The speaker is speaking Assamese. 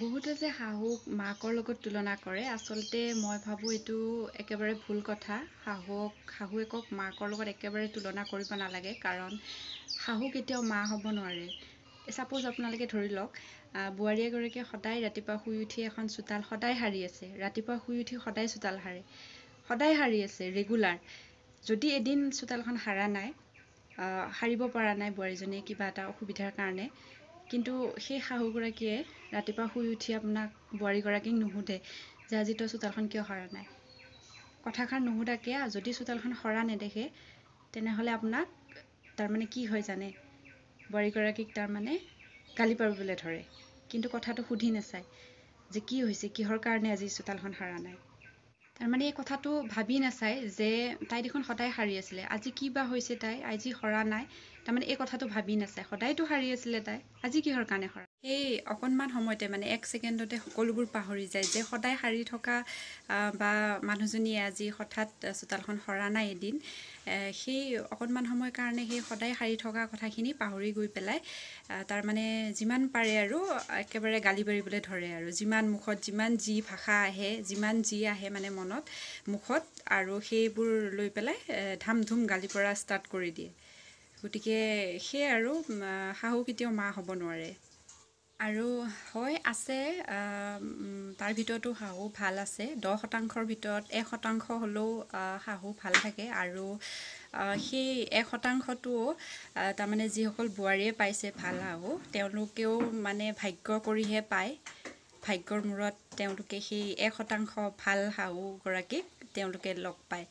বহুতে যে শাহুক মাকৰ লগত তুলনা কৰে আচলতে মই ভাবোঁ এইটো একেবাৰে ভুল কথা। শাহুৱেকক মাকৰ লগত একেবাৰে তুলনা কৰিব নালাগে, কাৰণ শাহু কেতিয়াও মা হ'ব নোৱাৰে। ছাপ'জ আপোনালোকে ধৰি লওক বোৱাৰী এগৰাকীয়ে সদায় ৰাতিপুৱা শুই উঠি এখন চোতাল সদায় সাৰি আছে, ৰাতিপুৱা শুই উঠি সদায় চোতাল সাৰে, সদায় সাৰি আছে ৰেগুলাৰ। যদি এদিন চোতালখন সাৰা নাই, সাৰিব পৰা নাই বোৱাৰীজনীয়ে কিবা এটা অসুবিধাৰ কাৰণে, কিন্তু সেই শাহুগৰাকীয়ে ৰাতিপুৱা শুই উঠি আপোনাক বোৱাৰীগৰাকীক নুসুধে যে আজি তই চোতালখন কিয় সৰা নাই। কথাষাৰ নুসুধাকে যদি চোতালখন সৰা নেদেখে তেনেহ'লে আপোনাক তাৰমানে কি হয় জানে, বোৱাৰীগৰাকীক তাৰমানে গালি পাৰিবলৈ ধৰে, কিন্তু কথাটো সুধি নাচায় যে কি হৈছে, কিহৰ কাৰণে আজি চোতালখন সৰা নাই। তাৰমানে এই কথাটো ভাবি নাচায় যে তাই দেখোন সদায় সাৰি আছিলে, আজি কি বা হৈছে তাই আজি সৰা নাই। তাৰমানে এই কথাটো ভাবি নাচায়, সদায়তো সাৰি আছিলে তাই, আজি কিহৰ কাৰণে সৰা। সেই অকণমান সময়তে মানে 1 ছেকেণ্ডতে সকলোবোৰ পাহৰি যায় যে সদায় সাৰি থকা বা মানুহজনীয়ে আজি হঠাৎ চোতালখন সৰা নাই এদিন, সেই অকণমান সময়ৰ কাৰণে সেই সদায় সাৰি থকা কথাখিনি পাহৰি গৈ পেলাই তাৰমানে যিমান পাৰে আৰু একেবাৰে গালি পাৰিবলৈ ধৰে, আৰু যিমান মুখত যিমান যি ভাষা আহে, যিমান যি আহে মানে মনত মুখত, আৰু সেইবোৰ লৈ পেলাই ধাম ধুম গালি পৰা ষ্টাৰ্ট কৰি দিয়ে। গতিকে সেয়ে আৰু শাহু কেতিয়াও মা হ'ব নোৱাৰে। আৰু হয় আছে, তাৰ ভিতৰতো শাহু ভাল আছে। 10%ৰ ভিতৰত 1% হ'লেও শাহু ভাল থাকে, আৰু সেই 1%টো তাৰমানে যিসকল বোৱাৰীয়ে পাইছে ভাল শাহু, তেওঁলোকেও মানে ভাগ্য কৰিহে পায়। ভাগ্যৰ মূৰত তেওঁলোকে সেই 1% ভাল শাহুগৰাকীক তেওঁলোকে লগ পায়।